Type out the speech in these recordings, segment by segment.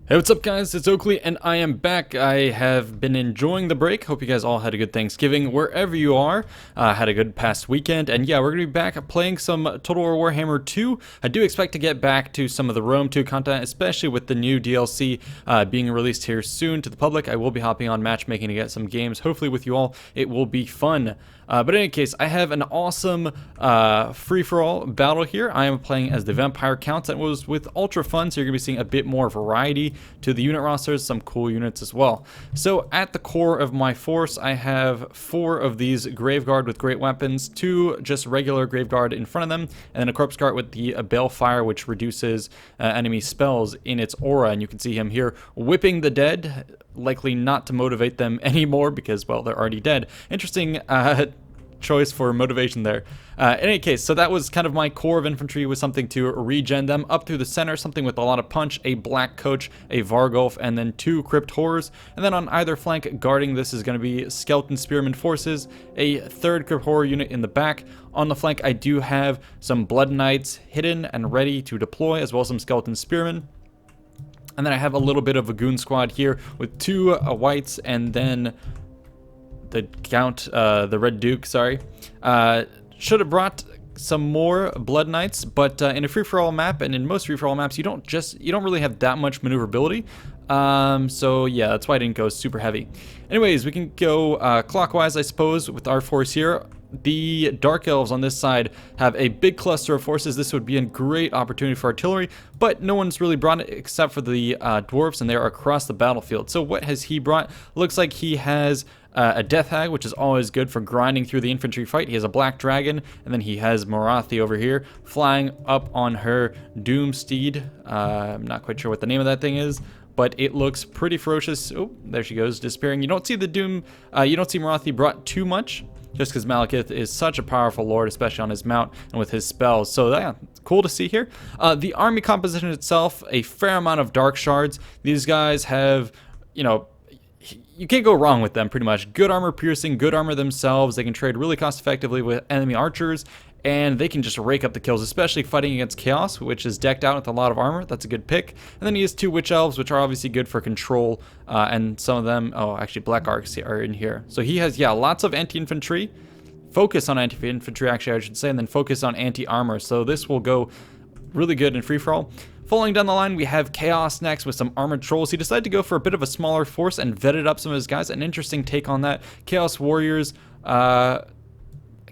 Hey, what's up guys? It's Oakley and I am back. I have been enjoying the break. Hope you guys all had a good Thanksgiving wherever you are. Had a good past weekend, and yeah, we're going to be back playing some Total War Warhammer 2. I do expect to get back to some of the Rome 2 content, especially with the new DLC being released here soon to the public. I will be hopping on matchmaking to get some games. Hopefully with you all, it will be fun. But in any case, I have an awesome free-for-all battle here. I am playing as the Vampire Counts. That was with Ultra Fun, so you're going to be seeing a bit more variety to the unit rosters, some cool units as well. So at the core of my force, I have 4 of these Graveguard with great weapons, 2 just regular Graveguard in front of them, and then a Corpse Guard with the Balefire, which reduces enemy spells in its aura. And you can see him here whipping the dead, likely not to motivate them anymore because, well, they're already dead. Interesting choice for motivation there. In any case, so that was kind of my core of infantry, with something to regen them. Up through the center, something with a lot of punch, a Black Coach, a Vargulf, and then 2 Crypt Horrors. And then on either flank, guarding this is going to be Skeleton Spearman forces, a 3rd Crypt Horror unit in the back. On the flank, I do have some Blood Knights hidden and ready to deploy, as well as some Skeleton Spearmen. And then I have a little bit of a Goon Squad here with 2 Whites and then the Count, the Red Duke, sorry. Should have brought some more Blood Knights, but in a free-for-all map, and in most free-for-all maps, you don't really have that much maneuverability. So yeah, that's why I didn't go super heavy. Anyways, we can go clockwise, I suppose, with our force here. The Dark Elves on this side have a big cluster of forces. This would be a great opportunity for artillery, but no one's really brought it except for the Dwarves, and they are across the battlefield. So what has he brought? Looks like he has a Death Hag, which is always good for grinding through the infantry fight. He has a Black Dragon, and then he has Morathi over here flying up on her Doom Steed. I'm not quite sure what the name of that thing is, but it looks pretty ferocious. Oh, there she goes, disappearing. You don't see the Doom, you don't see Morathi brought too much, just because Malekith is such a powerful lord, especially on his mount and with his spells. So yeah, cool to see here. The army composition itself, a fair amount of Dark Shards. These guys have, you know, you can't go wrong with them pretty much. Good armor piercing, good armor themselves. They can trade really cost effectively with enemy archers, and they can just rake up the kills, especially fighting against Chaos, which is decked out with a lot of armor. That's a good pick. And then he has 2 Witch Elves, which are obviously good for control, and some of them, oh, actually Black Arcs are in here. So he has, yeah, lots of anti-infantry. Focus on anti-infantry, actually, I should say, and then focus on anti-armor. So this will go really good in free-for-all. Following down the line, we have Chaos next with some Armored Trolls. He decided to go for a bit of a smaller force and vetted up some of his guys. An interesting take on that. Chaos Warriors, I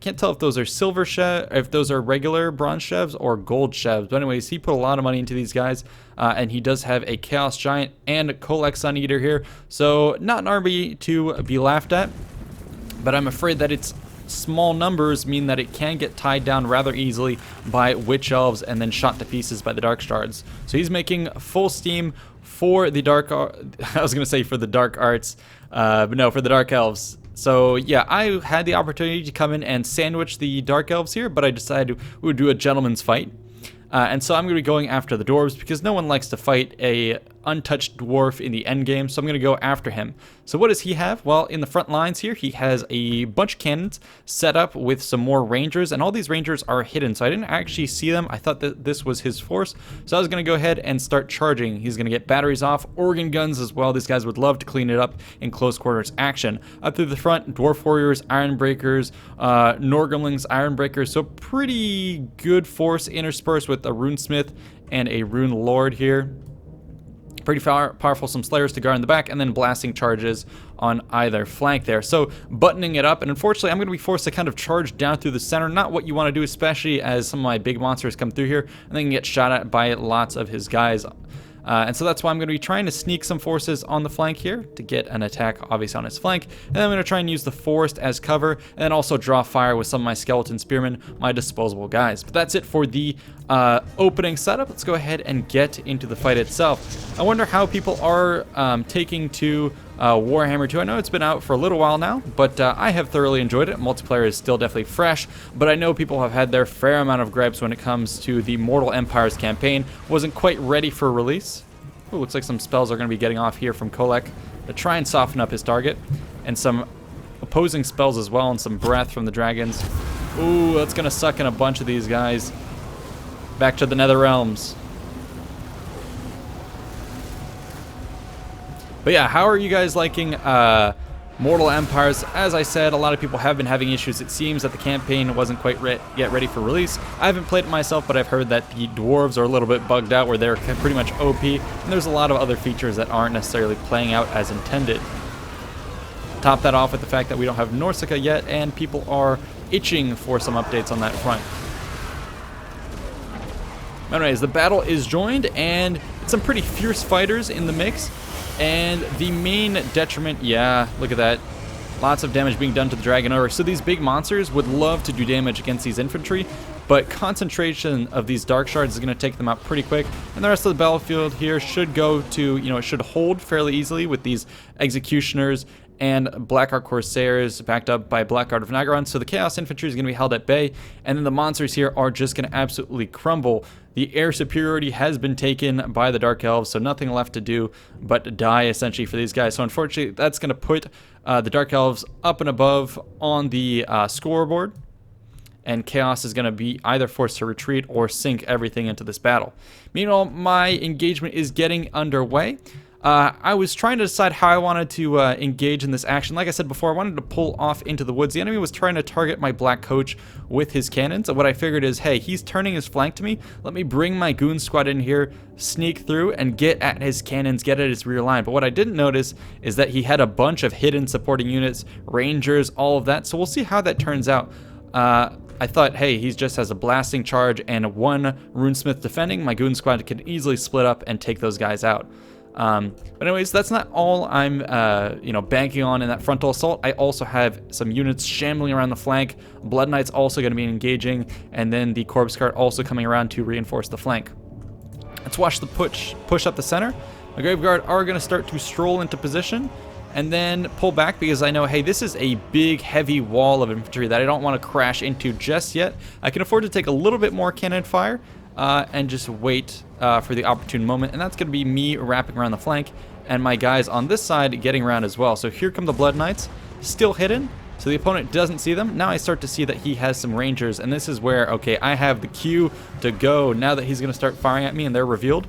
can't tell if those are silver chev, if those are regular bronze chevs or gold chevs. But anyways, he put a lot of money into these guys, and he does have a Chaos Giant and a Kolek Sun Eater here. So not an army to be laughed at, but I'm afraid that it's small numbers mean that it can get tied down rather easily by Witch Elves and then shot to pieces by the Dark Shards. So he's making full steam for the Dark, I was gonna say for the Dark Arts, but no, for the Dark Elves. So yeah, I had the opportunity to come in and sandwich the Dark Elves here, but I decided we would do a gentleman's fight. And so I'm going to be going after the Dwarves because no one likes to fight a untouched dwarf in the end game, so I'm going to go after him. So what does he have? Well, in the front lines here, he has a bunch of cannons set up with some more rangers, and all these rangers are hidden, so I didn't actually see them. I thought that this was his force, so I was going to go ahead and start charging. He's going to get batteries off, organ guns as well. These guys would love to clean it up in close quarters action. Up through the front, Dwarf Warriors, Iron Breakers, Norgumlings, Iron Breakers, so pretty good force interspersed with a Runesmith and a Rune Lord here. Pretty powerful, some Slayers to guard in the back, and then blasting charges on either flank there. So buttoning it up, and unfortunately I'm going to be forced to kind of charge down through the center. Not what you want to do, especially as some of my big monsters come through here and they can get shot at by lots of his guys. And so that's why I'm going to be trying to sneak some forces on the flank here to get an attack, obviously, on his flank. And then I'm going to try and use the forest as cover, and then also draw fire with some of my Skeleton Spearmen, my disposable guys. But that's it for the opening setup. Let's go ahead and get into the fight itself. I wonder how people are taking to Warhammer 2. I know it's been out for a little while now, but I have thoroughly enjoyed it. Multiplayer is still definitely fresh, but I know people have had their fair amount of gripes when it comes to the Mortal Empires campaign. Wasn't quite ready for release. Ooh, looks like some spells are going to be getting off here from Kolek to try and soften up his target, and some opposing spells as well, and some breath from the dragons. Ooh, that's going to suck in a bunch of these guys. Back to the Nether Realms. But yeah, how are you guys liking Mortal Empires? As I said, a lot of people have been having issues. It seems that the campaign wasn't quite yet ready for release. I haven't played it myself, but I've heard that the Dwarves are a little bit bugged out where they're pretty much OP, and there's a lot of other features that aren't necessarily playing out as intended. Top that off with the fact that we don't have Norsca yet, and people are itching for some updates on that front. Anyways, the battle is joined, and some pretty fierce fighters in the mix. And the main detriment, yeah, look at that. Lots of damage being done to the Dragon Ogre. So these big monsters would love to do damage against these infantry, but concentration of these Dark Shards is going to take them out pretty quick. And the rest of the battlefield here should go to, it should hold fairly easily with these Executioners and Blackguard Corsairs backed up by Blackguard of Nagaron. So the Chaos Infantry is going to be held at bay, and then the monsters here are just going to absolutely crumble. The air superiority has been taken by the Dark Elves, so nothing left to do but die essentially for these guys. So unfortunately, that's going to put the Dark Elves up and above on the scoreboard, and Chaos is going to be either forced to retreat or sink everything into this battle. Meanwhile, my engagement is getting underway. I was trying to decide how I wanted to engage in this action. Like I said before, I wanted to pull off into the woods. The enemy was trying to target my Black Coach with his cannons. And what I figured is, hey, he's turning his flank to me. Let me bring my Goon Squad in here, sneak through, and get at his cannons, get at his rear line. But what I didn't notice is that he had a bunch of hidden supporting units, Rangers, all of that. So we'll see how that turns out. I thought, hey, he just has a blasting charge and one Runesmith defending. My Goon Squad can easily split up and take those guys out. But anyways, that's not all I'm, banking on in that frontal assault. I also have some units shambling around the flank. Blood Knight's also going to be engaging, and then the Corpse Cart also coming around to reinforce the flank. Let's watch the push up the center. The Grave Guard are going to start to stroll into position and then pull back because I know, hey, this is a big, heavy wall of infantry that I don't want to crash into just yet. I can afford to take a little bit more cannon fire and just wait for the opportune moment, and that's going to be me wrapping around the flank and my guys on this side getting around as well. So here come the Blood Knights, still hidden, so the opponent doesn't see them. Now I start to see that he has some Rangers, and this is where, okay, I have the cue to go. Now that he's going to start firing at me and they're revealed,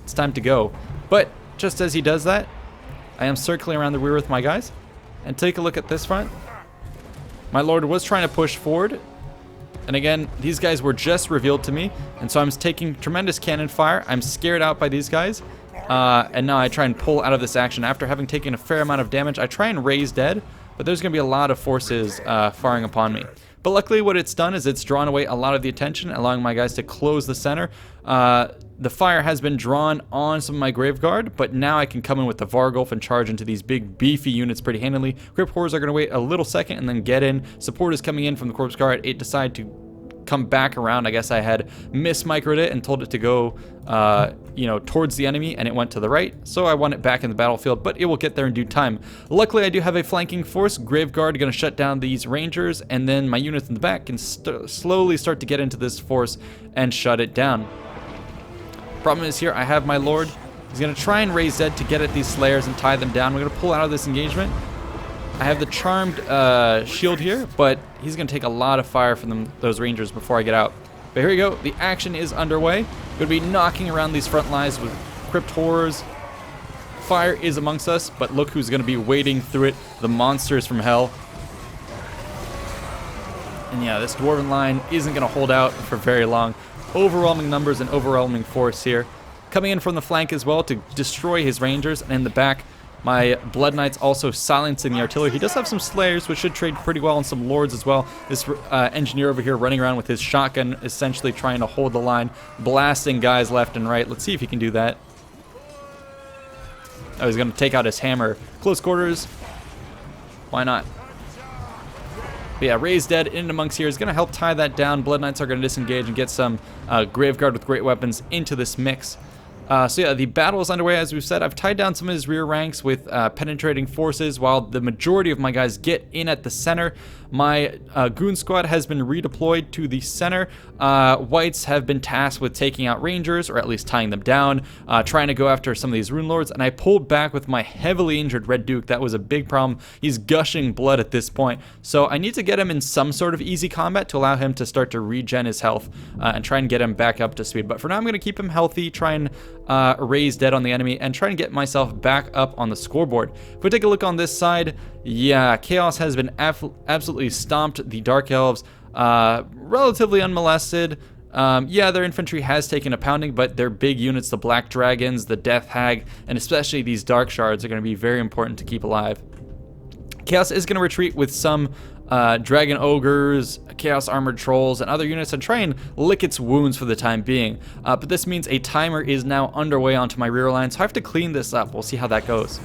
it's time to go. But just as he does that, I am circling around the rear with my guys, and take a look at this front. My Lord was trying to push forward, and again, these guys were just revealed to me, and so I'm taking tremendous cannon fire. I'm scared out by these guys, and now I try and pull out of this action. After having taken a fair amount of damage, I try and raise dead, but there's going to be a lot of forces firing upon me. But luckily what it's done is it's drawn away a lot of the attention, allowing my guys to close the center. The fire has been drawn on some of my Grave Guard, but now I can come in with the Vargulf and charge into these big beefy units pretty handily. Crypt Horrors are going to wait a little second and then get in. Support is coming in from the Corpse Guard. It decided to come back around. I guess I had mismicroed it and told it to go towards the enemy, and it went to the right, so I want it back in the battlefield, but it will get there in due time. Luckily I do have a flanking force. Grave Guard going to shut down these Rangers, and then my units in the back can slowly start to get into this force and shut it down. Problem is here I have my Lord. He's going to try and raise dead to get at these Slayers and tie them down. We're going to pull out of this engagement. I have the Charmed shield here, but he's going to take a lot of fire from those Rangers before I get out. But here we go. The action is underway. Going to be knocking around these front lines with Crypt Horrors. Fire is amongst us, but look who's going to be wading through it. The monsters from hell. And yeah, this Dwarven line isn't going to hold out for very long. Overwhelming numbers and overwhelming force here. Coming in from the flank as well to destroy his Rangers, and in the back, my Blood Knights also silencing the artillery. He does have some Slayers, which should trade pretty well, and some Lords as well. This engineer over here running around with his shotgun, essentially trying to hold the line, blasting guys left and right. Let's see if he can do that. Oh, he's going to take out his hammer. Close quarters. Why not? But yeah, Raised Dead in amongst here is going to help tie that down. Blood Knights are going to disengage and get some Grave Guard with great weapons into this mix. So yeah, the battle is underway, as we've said. I've tied down some of his rear ranks with penetrating forces, while the majority of my guys get in at the center. My Goon Squad has been redeployed to the center. Whites have been tasked with taking out Rangers, or at least tying them down, trying to go after some of these Rune Lords, and I pulled back with my heavily injured Red Duke. That was a big problem. He's gushing blood at this point, so I need to get him in some sort of easy combat to allow him to start to regen his health and try and get him back up to speed. But for now, I'm going to keep him healthy, try and raise dead on the enemy and try and get myself back up on the scoreboard. If we take a look on this side, yeah, Chaos has been absolutely stomped. The Dark Elves, relatively unmolested. Yeah, their infantry has taken a pounding, but their big units, the Black Dragons, the Death Hag, and especially these Dark Shards are going to be very important to keep alive. Chaos is going to retreat with some Dragon Ogres, Chaos Armored Trolls, and other units and try and lick its wounds for the time being. But this means a timer is now underway onto my rear line, so I have to clean this up. We'll see how that goes.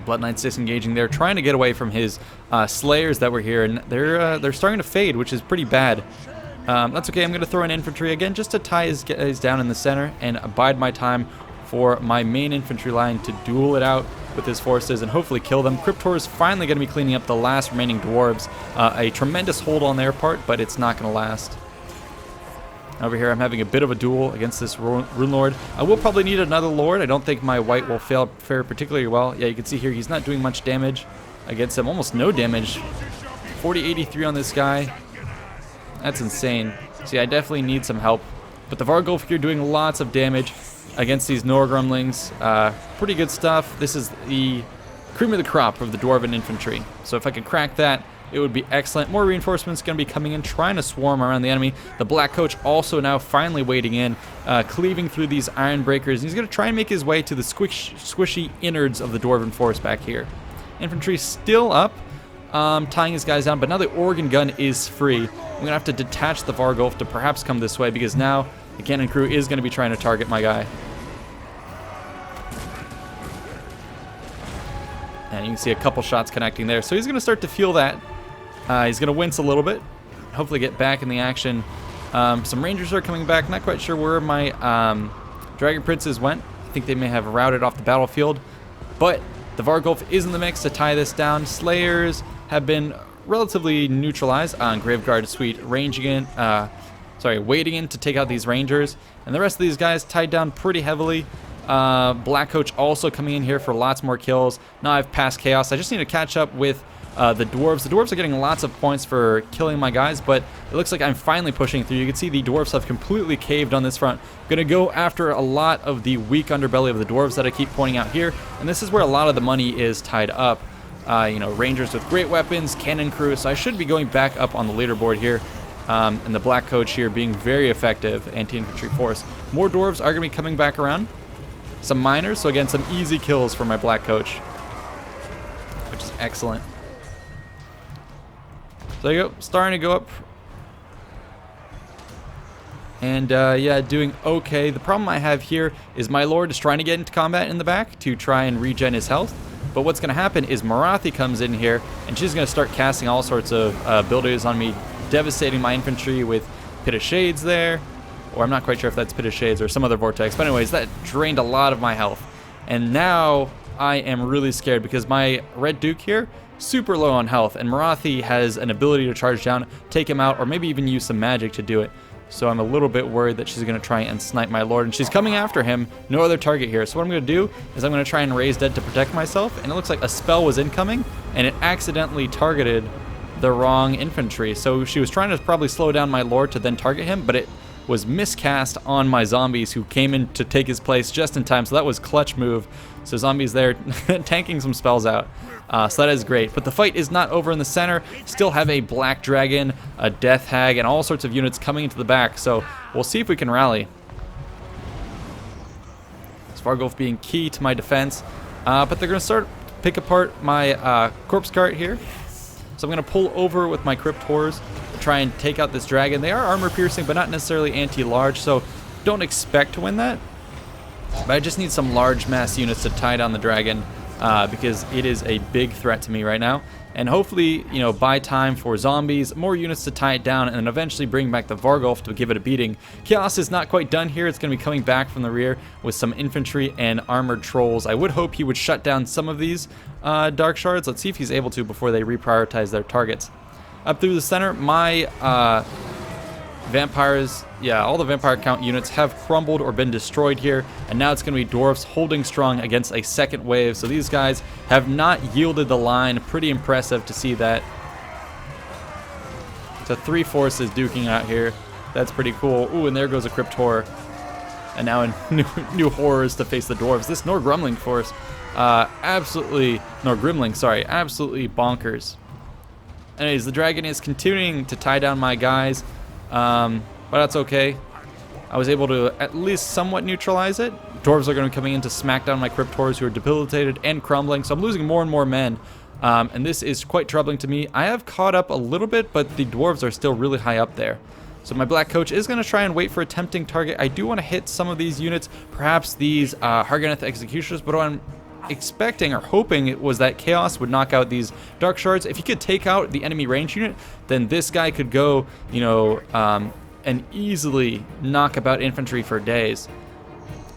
Blood Knight's disengaging there, trying to get away from his Slayers that were here, and they're starting to fade, which is pretty bad. That's okay. I'm going to throw in infantry again just to tie his guys down in the center and bide my time for my main infantry line to duel it out with his forces and hopefully kill them. Cryptor is finally going to be cleaning up the last remaining Dwarves. A tremendous hold on their part, but it's not going to last. Over here, I'm having a bit of a duel against this Rune Lord. I will probably need another Lord. I don't think my white will fare particularly well. Yeah, you can see here he's not doing much damage against him. Almost no damage. 4083 on this guy. That's insane. See, I definitely need some help. But the Vargulf here doing lots of damage against these Norgrumlings. Pretty good stuff. This is the cream of the crop of the Dwarven infantry. So if I could crack that, it would be excellent. More reinforcements going to be coming in, trying to swarm around the enemy. The Black Coach also now finally wading in, cleaving through these Iron Breakers. He's going to try and make his way to the squishy innards of the Dwarven force back here. Infantry still up, tying his guys down, but now the Organ Gun is free. I'm going to have to detach the Vargulf to perhaps come this way, because now the cannon crew is going to be trying to target my guy. And you can see a couple shots connecting there. So he's going to start to feel that. He's going to wince a little bit. Hopefully get back in the action. Some Rangers are coming back. Not quite sure where my Dragon Princes went. I think they may have routed off the battlefield. But the Vargulf is in the mix to tie this down. Slayers have been relatively neutralized on Graveguard Suite, wading in to take out these Rangers. And the rest of these guys tied down pretty heavily. Black Coach also coming in here for lots more kills. Now I've passed Chaos. I just need to catch up with the Dwarves. The Dwarves are getting lots of points for killing my guys, but it looks like I'm finally pushing through. You can see the Dwarves have completely caved on this front. I'm going to go after a lot of the weak underbelly of the Dwarves that I keep pointing out here, and this is where a lot of the money is tied up. You know, Rangers with great weapons, cannon crew, so I should be going back up on the leaderboard here. And the Black Coach here being very effective anti-infantry force. More Dwarves are going to be coming back around. Some miners, so again, some easy kills for my Black Coach, which is excellent. So there you go, starting to go up. And yeah, doing okay. The problem I have here is my Lord is trying to get into combat in the back to try and regen his health. But what's going to happen is Marathi comes in here, and she's going to start casting all sorts of abilities on me, devastating my infantry with Pit of Shades there. Or I'm not quite sure if that's Pit of Shades or some other vortex. But anyways, that drained a lot of my health. And now I am really scared because my Red Duke here, super low on health. And Marathi has an ability to charge down, take him out, or maybe even use some magic to do it. So I'm a little bit worried that she's going to try and snipe my Lord. And she's coming after him. No other target here. So what I'm going to do is I'm going to try and raise dead to protect myself. And it looks like a spell was incoming. And it accidentally targeted the wrong infantry. So she was trying to probably slow down my Lord to then target him. But it was miscast on my zombies who came in to take his place just in time. So that was clutch move. So zombies there tanking some spells out. So that is great. But the fight is not over in the center. Still have a Black Dragon, a Death Hag, and all sorts of units coming into the back. So we'll see if we can rally. Svargulf being key to my defense. But they're going to start to pick apart my corpse cart here. So I'm going to pull over with my Cryptors to try and take out this dragon. They are armor piercing, but not necessarily anti-large, so don't expect to win that. But I just need some large mass units to tie down the dragon because it is a big threat to me right now. And hopefully, you know, buy time for zombies, more units to tie it down, and then eventually bring back the Vargulf to give it a beating. Chaos is not quite done here. It's going to be coming back from the rear with some infantry and armored trolls. I would hope he would shut down some of these Dark Shards. Let's see if he's able to before they reprioritize their targets. Up through the center, my vampires, yeah, all the vampire count units have crumbled or been destroyed here, and now it's going to be Dwarves holding strong against a second wave. So these guys have not yielded the line. Pretty impressive to see that. So three forces duking out here. That's pretty cool. Ooh, and there goes a Crypt Horror. And now new horrors to face the Dwarves. This Nor-Grumling force, absolutely bonkers. Anyways, the dragon is continuing to tie down my guys, but that's okay. I was able to at least somewhat neutralize it. Dwarves are going to be coming in to smack down my Crypt Horrors who are debilitated and crumbling, so I'm losing more and more men. And this is quite troubling to me. I have caught up a little bit, but the Dwarves are still really high up there. So my Black Coach is going to try and wait for a tempting target. I do want to hit some of these units, perhaps these Harganeth Executioners, but what I'm expecting or hoping it was that Chaos would knock out these Dark Shards. If he could take out the enemy range unit, then this guy could go, you know, and easily knock about infantry for days.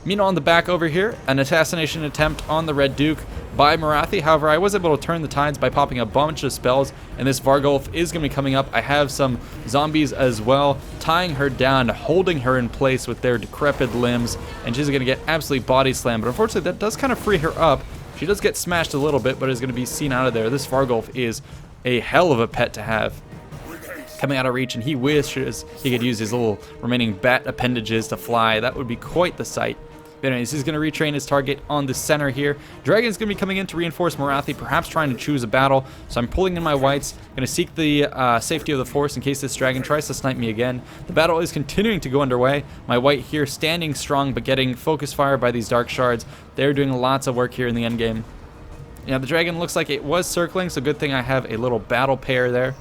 Meanwhile, on the back over here, an assassination attempt on the Red Duke by Morathi. However, I was able to turn the tides by popping a bunch of spells, and this Vargulf is going to be coming up. I have some zombies as well, tying her down, holding her in place with their decrepit limbs, and she's going to get absolutely body slammed. But unfortunately, that does kind of free her up. She does get smashed a little bit, but is going to be seen out of there. This Vargulf is a hell of a pet to have. Coming out of reach, and he wishes he could use his little remaining bat appendages to fly. That would be quite the sight. But anyways, he's going to retrain his target on the center here. Dragon's going to be coming in to reinforce Morathi, perhaps trying to choose a battle. So I'm pulling in my whites, going to seek the safety of the force in case this dragon tries to snipe me again. The battle is continuing to go underway. My white here standing strong, but getting focus fire by these dark shards. They're doing lots of work here in the endgame. Yeah, the dragon looks like it was circling, so good thing I have a little battle pair there.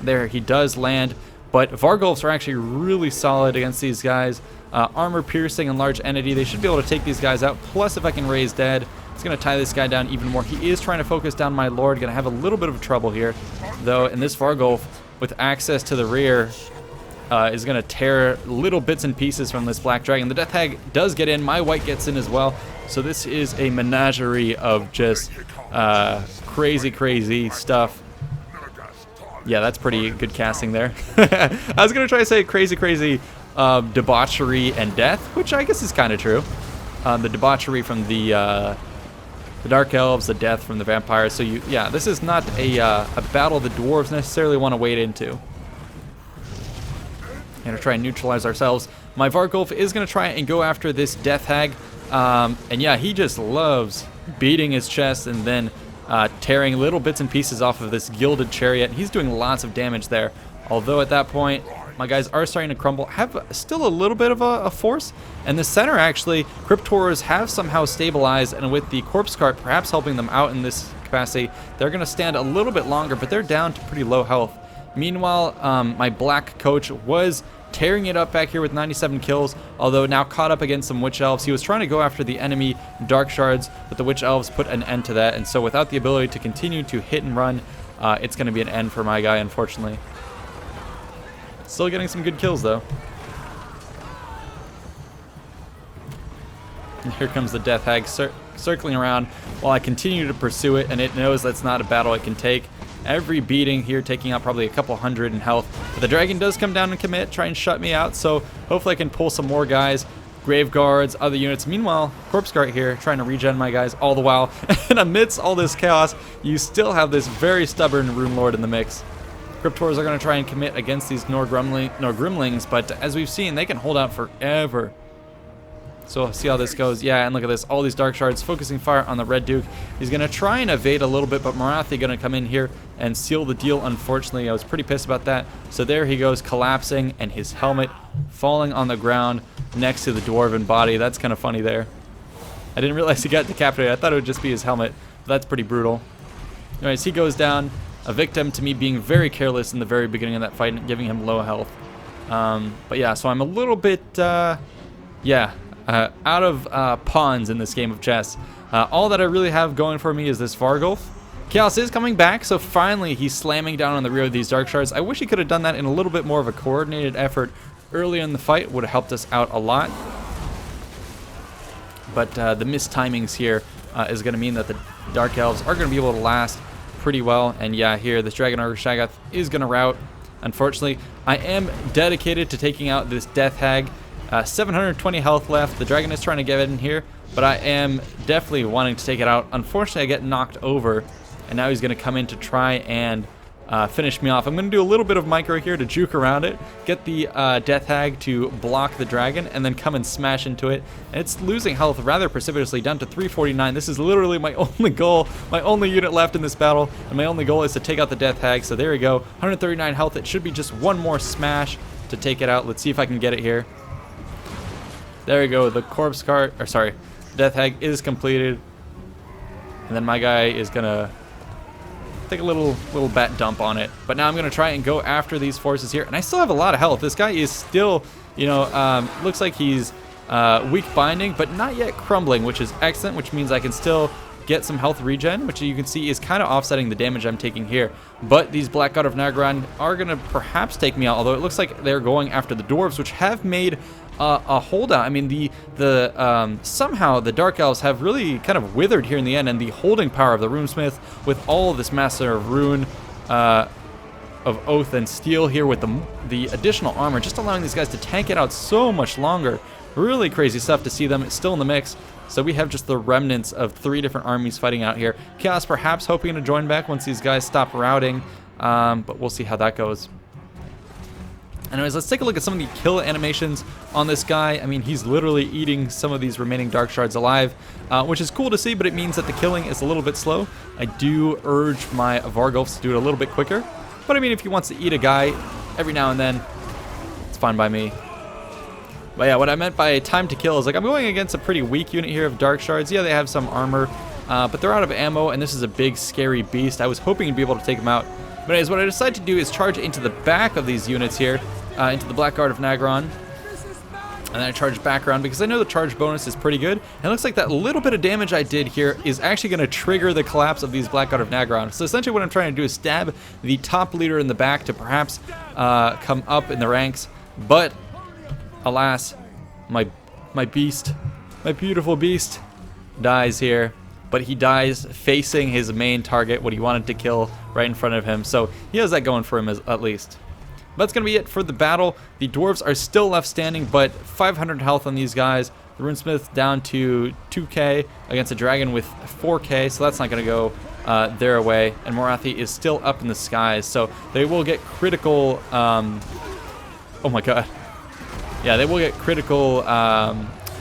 There, he does land. But Vargulfs are actually really solid against these guys. Armor piercing and large entity, they should be able to take these guys out. Plus, if I can raise dead, it's going to tie this guy down even more. He is trying to focus down my lord. Going to have a little bit of trouble here, though. And this Vargulf, with access to the rear, is going to tear little bits and pieces from this black dragon. The Death Hag does get in. My white gets in as well. So this is a menagerie of just crazy stuff. Yeah, that's pretty good casting there. I was going to try to say crazy debauchery and death, which I guess is kind of true. The debauchery from the Dark Elves, the death from the vampires. So yeah, this is not a battle the dwarves necessarily want to wade into. Gonna try and neutralize ourselves. My Vargulf is gonna try and go after this Death Hag, and yeah, he just loves beating his chest and then tearing little bits and pieces off of this Gilded Chariot. He's doing lots of damage there. Although at that point, my guys are starting to crumble. Have still a little bit of a force. And the center, actually, Crypt Horrors have somehow stabilized, and with the Corpse Cart perhaps helping them out in this capacity, they're going to stand a little bit longer, but they're down to pretty low health. Meanwhile, my Black Coach was tearing it up back here with 97 kills, although now caught up against some Witch Elves. He was trying to go after the enemy Dark Shards, but the Witch Elves put an end to that, and so without the ability to continue to hit and run, it's going to be an end for my guy, unfortunately. Still getting some good kills, though. And here comes the Death Hag circling around while I continue to pursue it, and it knows that's not a battle it can take. Every beating here taking out probably a couple hundred in health. But the dragon does come down and commit, try and shut me out, so hopefully I can pull some more guys. Grave Guards, other units. Meanwhile, Corpse Guard here trying to regen my guys all the while. And amidst all this chaos, you still have this very stubborn Rune Lord in the mix. Crypt Horrors are going to try and commit against these Nor-Grumlings, but as we've seen, they can hold out forever. So we'll see how this goes. Yeah, and look at this. All these Dark Shards focusing fire on the Red Duke. He's going to try and evade a little bit, but Morathi going to come in here and seal the deal, unfortunately. I was pretty pissed about that. So there he goes, collapsing, and his helmet falling on the ground next to the Dwarven body. That's kind of funny there. I didn't realize he got decapitated. I thought it would just be his helmet. But that's pretty brutal. Anyways, he goes down. A victim to me being very careless in the very beginning of that fight and giving him low health. But yeah, so I'm a little bit, out of pawns in this game of chess. All that I really have going for me is this Vargulf. Chaos is coming back, so finally he's slamming down on the rear of these Dark Shards. I wish he could have done that in a little bit more of a coordinated effort earlier in the fight. Would have helped us out a lot. But the missed timings here is going to mean that the Dark Elves are going to be able to last pretty well. And yeah, here this Dragon Ogre Shaggoth is going to rout. Unfortunately, I am dedicated to taking out this Death Hag. 720 health left. The dragon is trying to get in here, but I am definitely wanting to take it out. Unfortunately, I get knocked over, and now he's going to come in to try and finish me off. I'm going to do a little bit of micro here to juke around it, get the Death Hag to block the dragon, and then come and smash into it. And it's losing health rather precipitously, down to 349. This is literally my only goal, my only unit left in this battle, and my only goal is to take out the Death Hag. So there we go, 139 health. It should be just one more smash to take it out. Let's see if I can get it here. There we go, the corpse cart, or sorry, Death Hag is completed. And then my guy is going to take a little bat dump on it. But now I'm going to try and go after these forces here. And I still have a lot of health. This guy is still, you know, looks like he's weak binding, but not yet crumbling, which is excellent, which means I can still get some health regen, which you can see is kind of offsetting the damage I'm taking here. But these Black God of Nagron are going to perhaps take me out, although it looks like they're going after the Dwarves, which have made a holdout. I mean, somehow the Dark Elves have really kind of withered here in the end, and the holding power of the Runesmith with all of this Master of Rune, of Oath and Steel here with the additional armor, just allowing these guys to tank it out so much longer. Really crazy stuff to see them still in the mix. So we have just the remnants of 3 different armies fighting out here. Chaos perhaps hoping to join back once these guys stop routing, but we'll see how that goes. Anyways, let's take a look at some of the kill animations on this guy. I mean, he's literally eating some of these remaining Dark Shards alive, which is cool to see, but it means that the killing is a little bit slow. I do urge my Vargulfs to do it a little bit quicker. But I mean, if he wants to eat a guy every now and then, it's fine by me. But yeah, what I meant by time to kill is, like, I'm going against a pretty weak unit here of Dark Shards. Yeah, they have some armor, but they're out of ammo, and this is a big, scary beast. I was hoping to be able to take him out. But anyways, what I decided to do is charge into the back of these units here, into the Black Guard of Nagron. And then I charge back around because I know the charge bonus is pretty good. And it looks like that little bit of damage I did here is actually going to trigger the collapse of these Black Guard of Nagron. So essentially what I'm trying to do is stab the top leader in the back to perhaps come up in the ranks. But alas, my beast, my beautiful beast, dies here. But he dies facing his main target, what he wanted to kill, right in front of him. So he has that going for him at least. That's going to be it for the battle. The Dwarves are still left standing, but 500 health on these guys. The Runesmith down to 2k against a dragon with 4k, so that's not going to go their way. And Morathi is still up in the skies, so they will get critical... oh my god. Yeah, they will get critical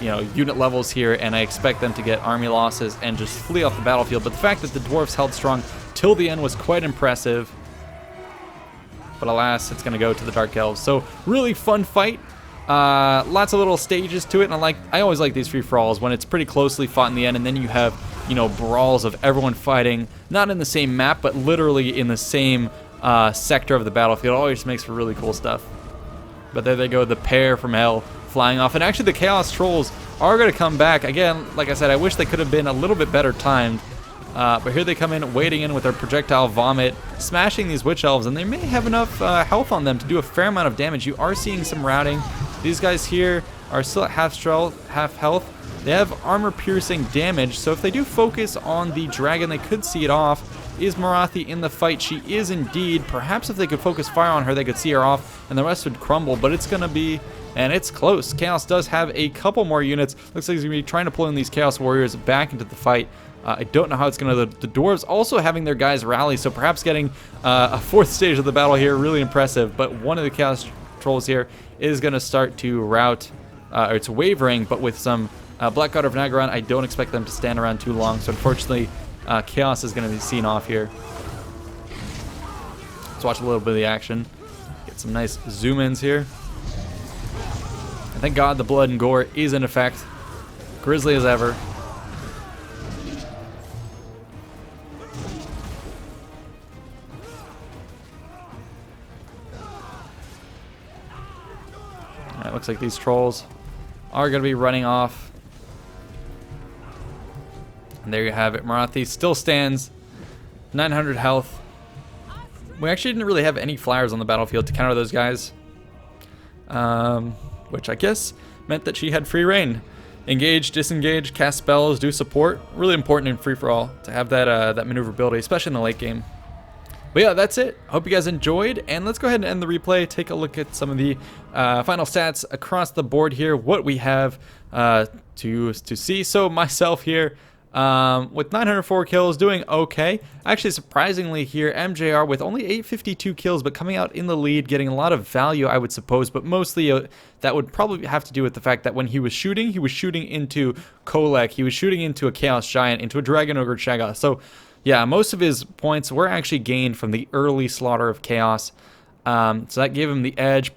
you know, unit levels here, and I expect them to get army losses and just flee off the battlefield. But the fact that the Dwarves held strong till the end was quite impressive. But alas, it's going to go to the Dark Elves. So really fun fight. Lots of little stages to it, and I always like these free-for-alls when it's pretty closely fought in the end, and then you have, you know, brawls of everyone fighting, not in the same map, but literally in the same sector of the battlefield. It always makes for really cool stuff. But there they go, the pair from hell flying off. And actually the Chaos Trolls are going to come back. Again, like I said, I wish they could have been a little bit better timed. But here they come in, wading in with their projectile vomit, smashing these Witch Elves, and they may have enough health on them to do a fair amount of damage. You are seeing some routing. These guys here are still at half health. They have armor-piercing damage, so if they do focus on the dragon, they could see it off. Is Morathi in the fight? She is indeed. Perhaps if they could focus fire on her, they could see her off, and the rest would crumble, but it's going to be... And it's close. Chaos does have a couple more units. Looks like he's going to be trying to pull in these Chaos Warriors back into the fight. I don't know how it's going to... The Dwarves also having their guys rally, so perhaps getting a 4th stage of the battle here, really impressive. But one of the Chaos Trolls here is going to start to rout, or it's wavering, but with some Black God of Nagron, I don't expect them to stand around too long. So unfortunately, Chaos is going to be seen off here. Let's watch a little bit of the action. Get some nice zoom-ins here. And thank God the blood and gore is in effect. Grisly as ever. Alright, looks like these trolls are going to be running off. And there you have it. Morathi still stands. 900 health. We actually didn't really have any flyers on the battlefield to counter those guys. Which I guess meant that she had free reign. Engage, disengage, cast spells, do support. Really important in free-for-all to have that that maneuverability, especially in the late game. But yeah, that's it. Hope you guys enjoyed, and let's go ahead and end the replay. Take a look at some of the final stats across the board here, what we have to see. So myself here, with 904 kills, doing okay. Actually, surprisingly here, MJR with only 852 kills, but coming out in the lead, getting a lot of value, I would suppose, but mostly that would probably have to do with the fact that when he was shooting into Kolek, he was shooting into a Chaos Giant, into a Dragon Ogre Chega. So, yeah, most of his points were actually gained from the early slaughter of Chaos, so that gave him the edge.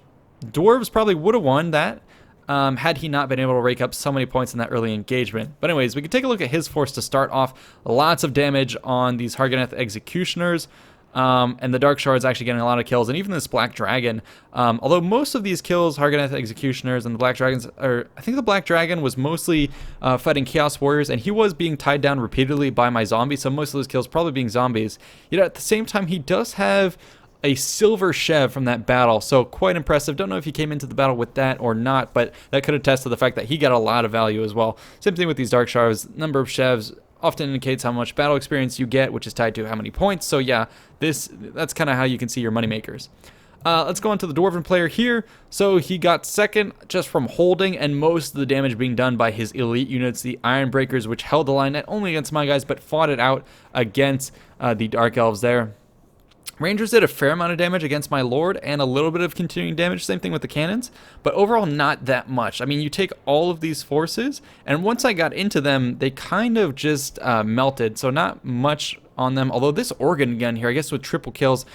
Dwarves probably would have won that, had he not been able to rake up so many points in that early engagement. But anyways, we can take a look at his force to start off. Lots of damage on these Harganeth Executioners, and the Dark Shard's actually getting a lot of kills, and even this Black Dragon. Although most of these kills, Harganeth Executioners and the Black Dragons, I think the Black Dragon was mostly fighting Chaos Warriors, and he was being tied down repeatedly by my zombie, so most of those kills probably being zombies. Yet at the same time, he does have a silver Chev from that battle, so quite impressive. Don't know if he came into the battle with that or not, but that could attest to the fact that he got a lot of value as well. Same thing with these Dark Shards. Number of Chevs often indicates how much battle experience you get, which is tied to how many points. So yeah, that's kind of how you can see your money makers. Let's go on to the Dwarven player here. So he got second just from holding, and most of the damage being done by his elite units, the Iron Breakers, which held the line not only against my guys, but fought it out against the Dark Elves there. Rangers did a fair amount of damage against my Lord and a little bit of continuing damage, same thing with the cannons, but overall not that much. I mean, you take all of these forces, and once I got into them, they kind of just melted, so not much on them. Although this organ gun here, I guess with triple kills,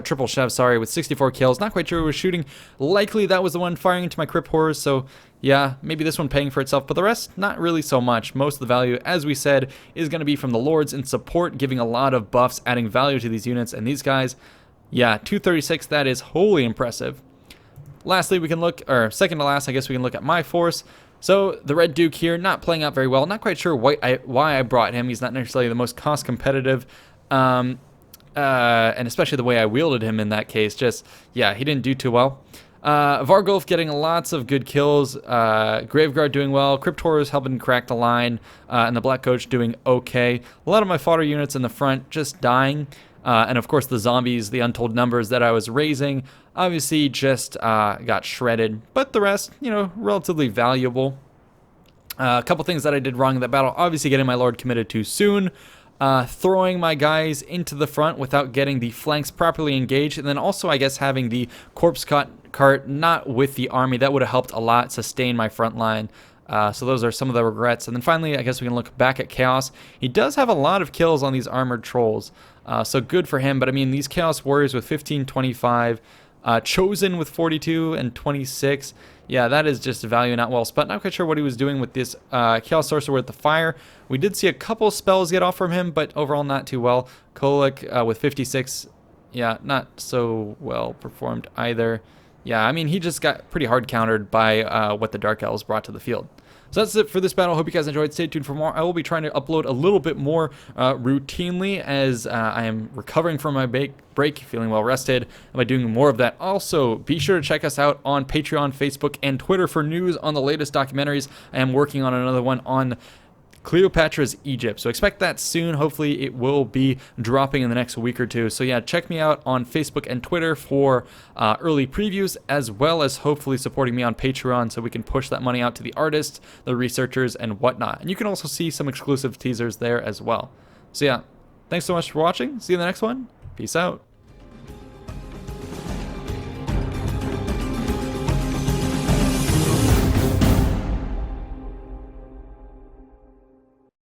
triple Chev, sorry, with 64 kills, not quite sure who was shooting. Likely that was the one firing into my Crypt Horrors, so yeah, maybe this one paying for itself, but the rest, not really so much. Most of the value, as we said, is going to be from the Lords in support, giving a lot of buffs, adding value to these units, and these guys, yeah, 236, that is wholly impressive. Lastly, we can look, or second to last, I guess we can look at my force. So the Red Duke here, not playing out very well. Not quite sure why I brought him. He's not necessarily the most cost competitive, and especially the way I wielded him in that case. Just, yeah, he didn't do too well. Vargulf getting lots of good kills, Graveguard doing well, Crypt Horrors helping crack the line, and the Black Coach doing okay. A lot of my fodder units in the front just dying, and of course the zombies, the untold numbers that I was raising, obviously just got shredded, but the rest, you know, relatively valuable. A couple things that I did wrong in that battle, obviously getting my Lord committed too soon, throwing my guys into the front without getting the flanks properly engaged, and then also I guess having the corpse cart not with the army. That would have helped a lot sustain my front line. So those are some of the regrets. And then finally, I guess we can look back at Chaos. He does have a lot of kills on these armored trolls, so good for him. But I mean, these Chaos Warriors with 15, 25, Chosen with 42 and 26. Yeah, that is just value not well spent. Not quite sure what he was doing with this Chaos Sorcerer with the fire. We did see a couple spells get off from him, but overall not too well. Kolek with 56. Yeah, not so well performed either. Yeah, I mean, he just got pretty hard countered by what the Dark Elves brought to the field. So that's it for this battle. Hope you guys enjoyed. Stay tuned for more. I will be trying to upload a little bit more routinely as I am recovering from my break, feeling well rested. Am I doing more of that? Also, be sure to check us out on Patreon, Facebook, and Twitter for news on the latest documentaries. I am working on another one on Cleopatra's Egypt, so expect that soon. Hopefully it will be dropping in the next week or two. So yeah, check me out on Facebook and Twitter for early previews, as well as hopefully supporting me on Patreon so we can push that money out to the artists, the researchers, and whatnot. And you can also see some exclusive teasers there as well. So yeah, thanks so much for watching. See you in the next one. Peace out.